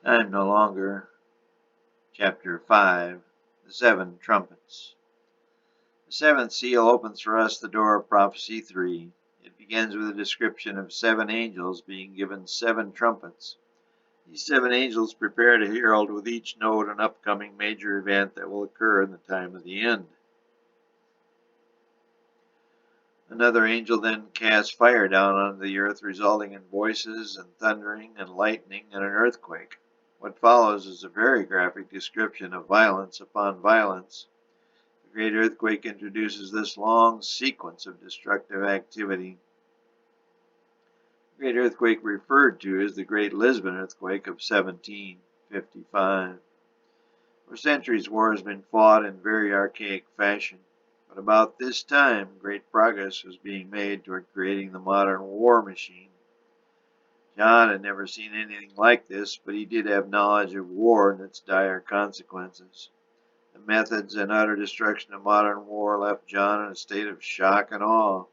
Time no longer. Chapter 5. The Seven Trumpets. The seventh seal opens for us the door of Prophecy 3. It begins with a description of seven angels being given seven trumpets. These seven angels prepare to herald with each note an upcoming major event that will occur in the time of the end. Another angel then casts fire down on the earth, resulting in voices and thundering and lightning and an earthquake. What follows is a very graphic description of violence upon violence. The great earthquake introduces this long sequence of destructive activity. The great earthquake referred to is the Great Lisbon Earthquake of 1755. For centuries, war has been fought in very archaic fashion, but about this time, great progress was being made toward creating the modern war machine. John had never seen anything like this, but he did have knowledge of war and its dire consequences. The methods and utter destruction of modern war left John in a state of shock and awe.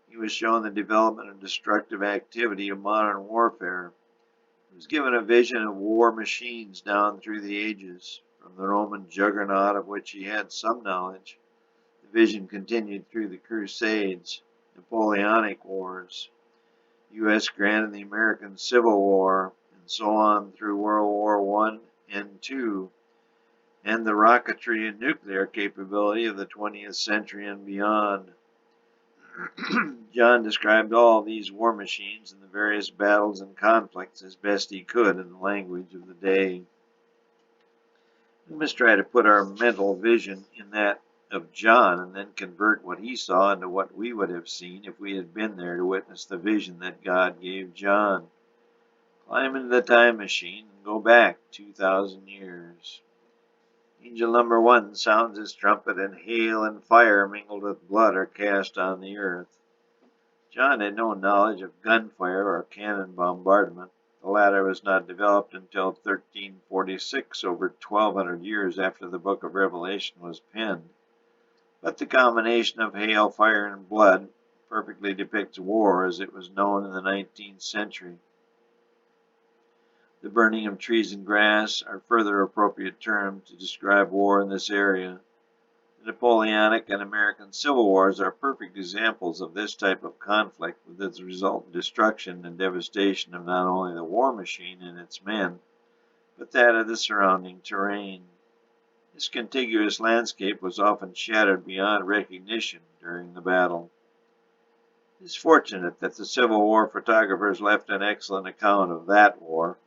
He was shown the development and destructive activity of modern warfare. He was given a vision of war machines down through the ages, from the Roman juggernaut of which he had some knowledge. The vision continued through the Crusades, Napoleonic Wars, U.S. grant in the American Civil War, and so on through World War I and II, and the rocketry and nuclear capability of the 20th century and beyond. John described all these war machines and the various battles and conflicts as best he could in the language of the day. We must try to put our mental vision in that of John and then convert what he saw into what we would have seen if we had been there to witness the vision that God gave John. Climb into the time machine and go back 2,000 years. Angel number 1 sounds his trumpet, and hail and fire mingled with blood are cast on the earth. John had no knowledge of gunfire or cannon bombardment. The latter was not developed until 1346, over 1,200 years after the book of Revelation was penned. But the combination of hail, fire, and blood perfectly depicts war as it was known in the 19th century. The burning of trees and grass are further appropriate terms to describe war in this area. The Napoleonic and American Civil Wars are perfect examples of this type of conflict, with its resultant destruction and devastation of not only the war machine and its men, but that of the surrounding terrain. This contiguous landscape was often shattered beyond recognition during the battle. It is fortunate that the Civil War photographers left an excellent account of that war.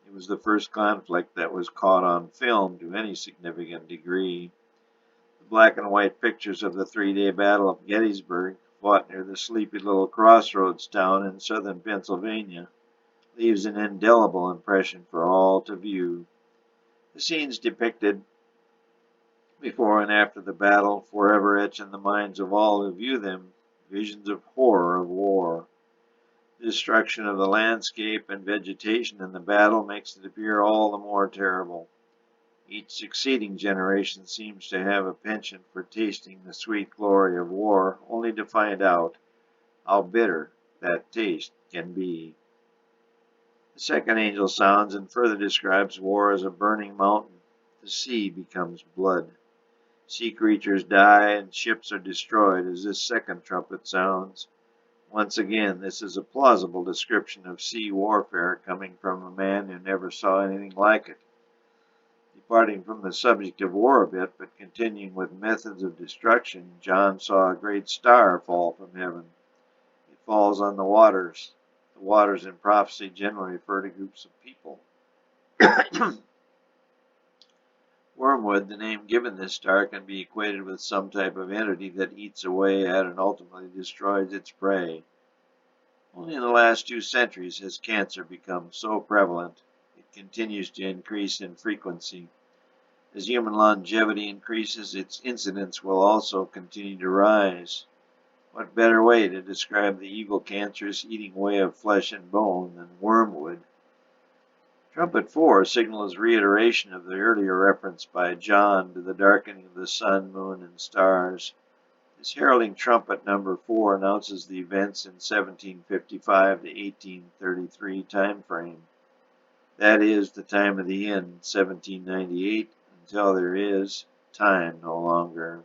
It was the first conflict that was caught on film to any significant degree. The black and white pictures of the 3-day Battle of Gettysburg, fought near the sleepy little crossroads town in southern Pennsylvania, leaves an indelible impression for all to view. The scenes depicted before and after the battle forever etch in the minds of all who view them visions of horror of war. The destruction of the landscape and vegetation in the battle makes it appear all the more terrible. Each succeeding generation seems to have a penchant for tasting the sweet glory of war, only to find out how bitter that taste can be. The second angel sounds and further describes war as a burning mountain. The sea becomes blood. Sea creatures die and ships are destroyed as this second trumpet sounds. Once again, this is a plausible description of sea warfare coming from a man who never saw anything like it. Departing from the subject of war a bit, but continuing with methods of destruction, John saw a great star fall from heaven. It falls on the waters. The waters in prophecy generally refer to groups of people. Wormwood, the name given this star, can be equated with some type of entity that eats away at and ultimately destroys its prey. Only in the last 2 centuries has cancer become so prevalent. It continues to increase in frequency. As human longevity increases, its incidence will also continue to rise. What better way to describe the evil cancerous eating away of flesh and bone than wormwood? Trumpet 4 signals reiteration of the earlier reference by John to the darkening of the sun, moon, and stars. This heralding trumpet number 4 announces the events in 1755 to 1833 time frame. That is the time of the end, 1798, until there is time no longer.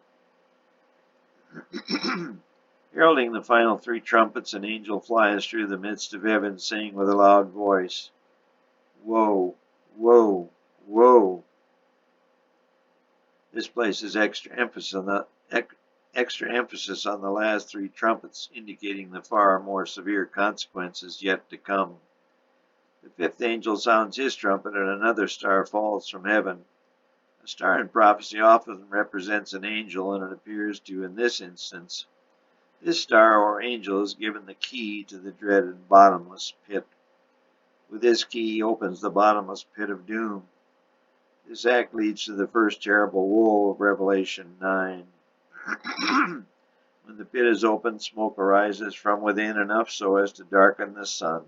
Heralding the final three trumpets, an angel flies through the midst of heaven, saying with a loud voice, "Woe, woe, woe." This places extra emphasis on the last three trumpets, indicating the far more severe consequences yet to come. The fifth angel sounds his trumpet, and another star falls from heaven. A star in prophecy often represents an angel, and it appears to in this instance. This star or angel is given the key to the dreaded bottomless pit. With this key he opens the bottomless pit of doom. This act leads to the first terrible woe of Revelation 9. When the pit is opened, smoke arises from within enough so as to darken the sun.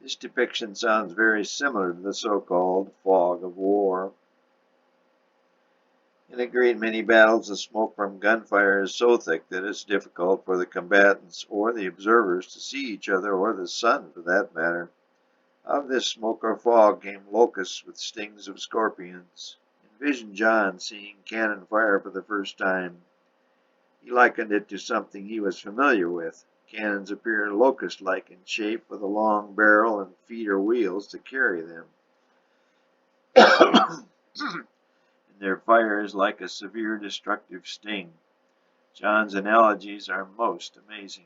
This depiction sounds very similar to the so-called fog of war. In a great many battles, the smoke from gunfire is so thick that it's difficult for the combatants or the observers to see each other, or the sun for that matter. Out of this smoke or fog came locusts with stings of scorpions. Envision John seeing cannon fire for the first time. He likened it to something he was familiar with. Cannons appear locust-like in shape, with a long barrel and feet or wheels to carry them. And their fire is like a severe destructive sting. John's analogies are most amazing.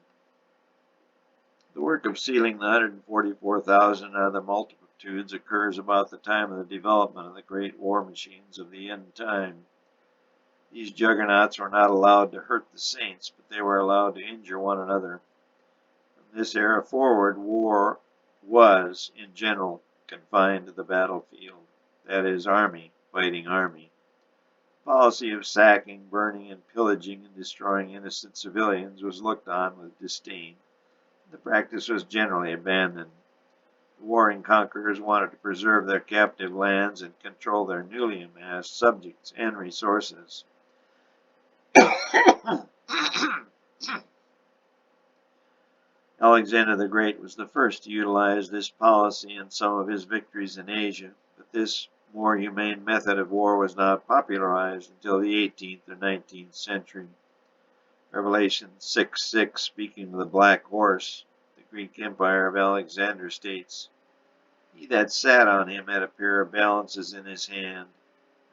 The work of sealing the 144,000 out of the multitudes occurs about the time of the development of the great war machines of the end time. These juggernauts were not allowed to hurt the saints, but they were allowed to injure one another. From this era forward, war was, in general, confined to the battlefield, that is, army fighting army. The policy of sacking, burning, and pillaging and destroying innocent civilians was looked on with disdain. The practice was generally abandoned. The warring conquerors wanted to preserve their captive lands and control their newly amassed subjects and resources. Alexander the Great was the first to utilize this policy in some of his victories in Asia, but this more humane method of war was not popularized until the 18th or 19th century. Revelation 6:6, speaking of the black horse, the Greek empire of Alexander, states, "He that sat on him had a pair of balances in his hand,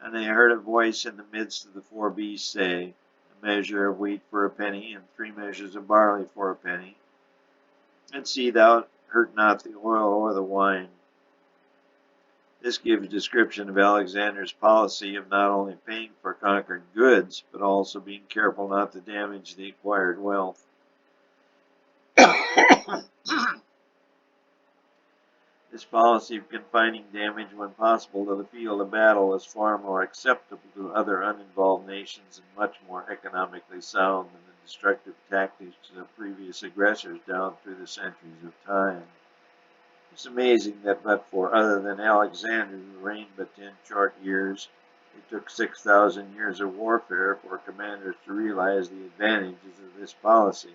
and they heard a voice in the midst of the four beasts say, a measure of wheat for a penny, and 3 measures of barley for a penny. And see thou hurt not the oil or the wine." This gives description of Alexander's policy of not only paying for conquered goods, but also being careful not to damage the acquired wealth. This policy of confining damage when possible to the field of battle was far more acceptable to other uninvolved nations and much more economically sound than the destructive tactics of previous aggressors down through the centuries of time. It's amazing that but for other than Alexander, who reigned but 10 short years, it took 6,000 years of warfare for commanders to realize the advantages of this policy.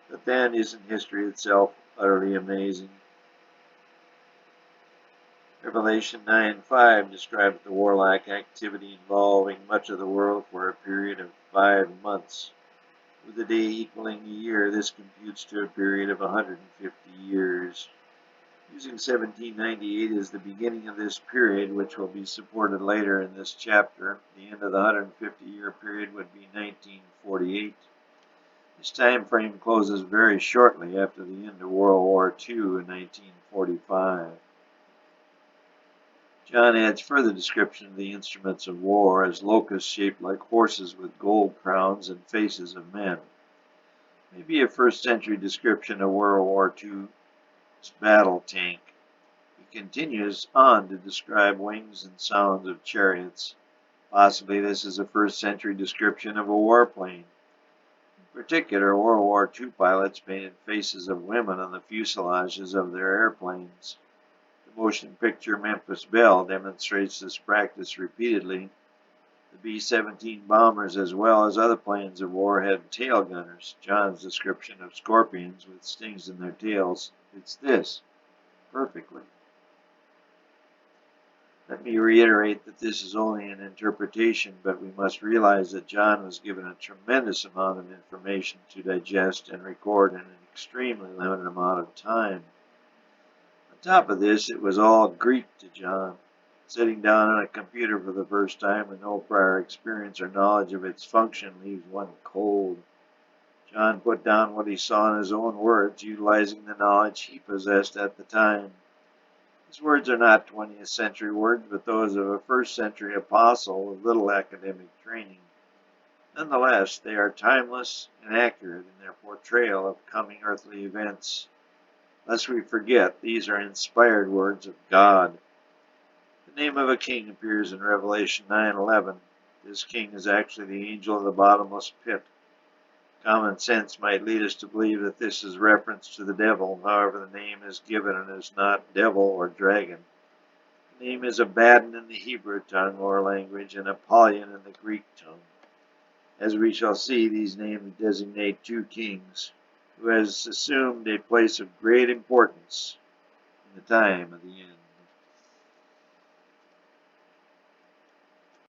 But then, isn't history itself utterly amazing? Revelation 9:5 describes the warlike activity involving much of the world for a period of 5 months. With a day equaling a year, this computes to a period of 150 years. Using 1798 as the beginning of this period, which will be supported later in this chapter, the end of the 150-year period would be 1948. This time frame closes very shortly after the end of World War II in 1945. John adds further description of the instruments of war as locusts shaped like horses with gold crowns and faces of men. Maybe a first-century description of World War II's battle tank. He continues on to describe wings and sounds of chariots. Possibly this is a first-century description of a warplane. In particular, World War II pilots painted faces of women on the fuselages of their airplanes. The motion picture Memphis Belle demonstrates this practice repeatedly. The B-17 bombers, as well as other planes of war, had tail gunners. John's description of scorpions with stings in their tails fits this perfectly. Let me reiterate that this is only an interpretation, but we must realize that John was given a tremendous amount of information to digest and record in an extremely limited amount of time. On top of this, it was all Greek to John. Sitting down on a computer for the first time with no prior experience or knowledge of its function leaves one cold. John put down what he saw in his own words, utilizing the knowledge he possessed at the time. His words are not 20th century words, but those of a first century apostle with little academic training. Nonetheless, they are timeless and accurate in their portrayal of coming earthly events. Lest we forget, these are inspired words of God. The name of a king appears in Revelation 9:11. This king is actually the angel of the bottomless pit. Common sense might lead us to believe that this is reference to the devil. However, the name is given and is not devil or dragon. The name is Abaddon in the Hebrew tongue or language and Apollyon in the Greek tongue. As we shall see, these names designate two kings who has assumed a place of great importance in the time of the